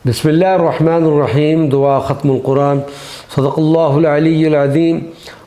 बिस्मिल्लाहिर्रहमानिर्रहीम। दुआ ख़त्मुल कुरान। सदक़ल्लाहुल अलिय्युल अज़ीम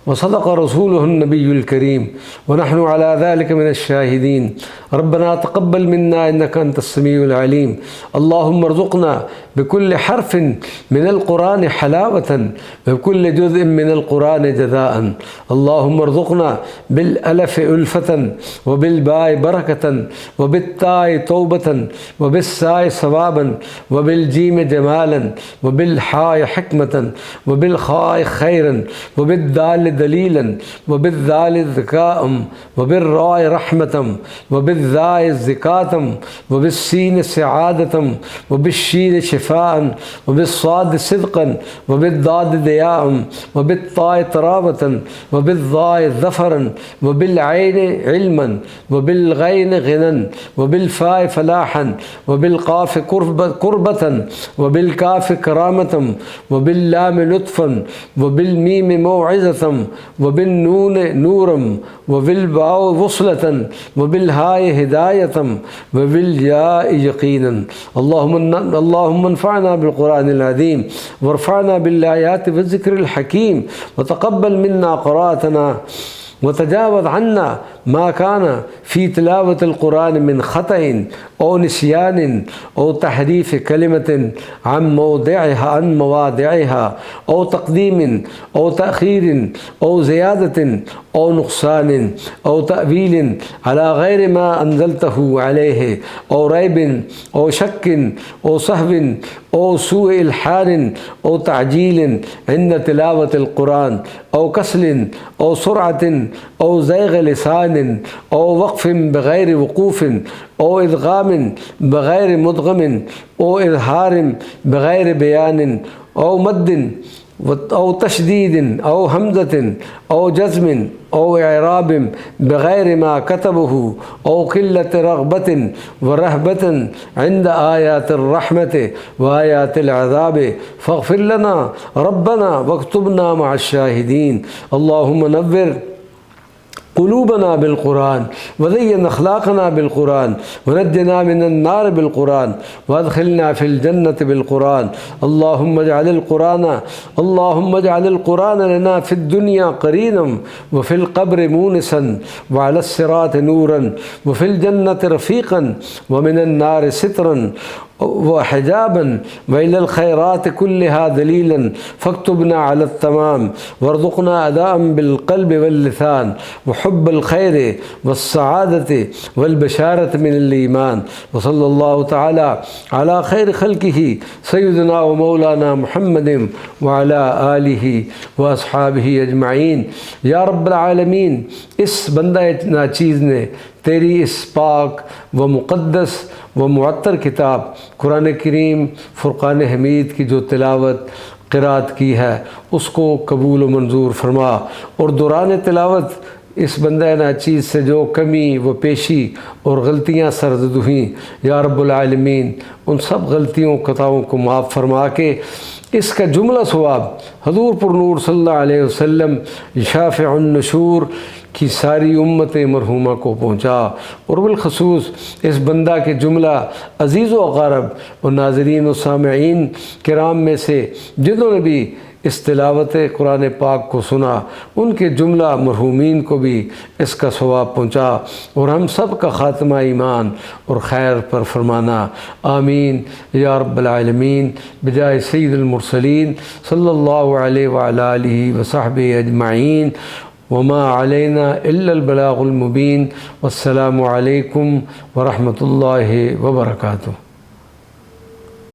व सदक़ रसूलुहुन नबियुल करीम व नहनु अला ज़ालिका मिनश शाहिदीन। रब्बना तक़ब्बल मिन्ना इन्नका अंतस समीउल अलीम। अल्लाहुम्मा अर्ज़ुक़ना बिकुल्लि हर्फ़िन मिनल कुरान हलावतन व बिकुल्लि जुज़इन मिनल कुरान जज़ाअन। अल्लाहुम्मा अर्ज़ुक़ना बिल अलफ़ उल्फ़तन व बिल बाइ बरकतन व बित्ताइ तौबतन व बिस्साइ सवाबन व बिल जीम जमालन व बिल हाय हिकमतन व बिल खाय खैरन व बिद्दाल दलीलन व बिज़्ज़ाल ज़काअम व बिर्राय रहमतम व बिज़्ज़ाय ज़िकातम व बिस्सीन सआदतम व बिश्शीन शिफ़ाअन व बिस्साद सिद्क़न व बिद्दाद दयाअम व बित्ताय तरावतन व बिज़्ज़ाय ज़फ़रन व बिलऐन इल्मन व बिलग़ैन ग़िनन व बिलफ़ाय फ़लाहन व बिलक़ाफ़ क़ुर्बतन व बिलकाफ़ करामतम व बिल्लाम लुत्फ़न व बिलमीम मौइज़तम व बिन्नून नूरम व बिलवाउ वुस्लतन व बिलहाय हिदायतम व बिलयाइ यक़ीनन। अल्लाहुम्मा अन्फ़अना बिलक़ुरानिल अज़ीम वरफ़अना बिलआयाति वज़्ज़िक्रिल हकीम व तक़ब्बल मिन्ना क़िराअतना व तजावज़ अन्ना मा काना फ़ी तिलावतिल कुरान मिन ख़तइन औ निस्यानिन औ तहरीफ़ कलिमतिन अन मवादिअहा औ तक़दीमिन औ तअख़ीरिन औ ज़ियादतिन औ नुक़सानिन औ तअवीलिन अला ग़ैरि मा अंज़लतहु अलैहि औ रैबिन औ शक्किन औ सहविन औ सूइल हालिन औ तअजीलिन इंद तिलावतिल कुरान औ कसलिन औ सुरअतिन औ ज़ैग़ लिसान औ वक़्फ़िन बग़ैर वक़ूफ़िन औ इदग़ामिन बग़ैर मुदग़मिन औ इज़हारिन बग़ैर बयानिन औ मद्दिन औ तशदीदिन औ हमज़तिन औ जज़्मिन औ इराबिन बग़ैर मा कतबहु औ क़िल्लति रग़बतिन व रहबतिन इंद आयातिर रहमति व आयातिल अज़ाबि फ़ग़फ़िर लना रब्बना वक्तुबना मअश शाहिदीन। अल्लाहुम्मा नव्विर क़ुलूबना बिल कुरान व ज़य्यिन अख़लाक़ना बिल कुरान व नज्जिना मिनन नार बिल कुरान व अदख़िलना फ़िल जन्नति बिल कुरान। अल्लाहुम्मा इजअलिल कुरान लना फ़िद दुनिया क़रीनम व फ़िल क़ब्रि मूनिसन व अलस सिरात नूरन व फ़िल जन्नति रफ़ीक़न व मिनन नार सितरन व हिजाबन व इलल खैरात कुल्लिहा दलीलन फ़क्तुबना अलत तमाम वरज़ुक़ना अदाअम बिल क़ल्बि वल लिसान व हुब्बल खैरि वस्सआदति वल बशारत मिनल ईमान। व सल्लल्लाहु तआला अला खैरि ख़ल्क़िही सय्यिदना व मौलाना मुहम्मदिन व अला आलिही व अस्हाबिही अजमईन। या रब्बल आलमीन, इस बंदा नाचीज़ ने तेरी इस पाक व मुक़द्दस व मुअत्तर किताब कुरान करीम फ़ुरक़ान हमीद की जो तिलावत क़िराअत की है उसको कबूल व मंजूर फरमा और दौरान तिलावत इस बंदा नाचीज़ से जो कमी व पेशी और गलतियाँ सरज़द हुईं, या रब्बुल आलमीन उन सब गलतियों खताओं को माफ़ फरमा के इसका जुमला सवाब हज़ूर पुर नूर सल्लल्लाहु अलैहि वसल्लम शाफ़िउन नुशूर की सारी उम्मत मरहूमा को पहुँचा और बिलख़ुसूस इस बंदा के जुमला अज़ीज़ व अक़ारब और नाज़रीन व सामिईन किराम में से जिन्होंने भी इस तिलावत कुरान पाक को सुना उनके जुमला मरहूमीन को भी इसका सवाब पहुँचा और हम सब का ख़ात्मा ईमान और खैर पर फरमाना। आमीन या रब्बल आलमीन। बिजाय सय्यिदिल मुरसलीन सल्लल्लाहु अलैहि व अला आलिहि व सहबिहि अजमईन। वमा अलैना इल्लल बलागुल मुबीन। वस्सलामु अलैकुम व रहमतुल्लाहि व बरकातुहू।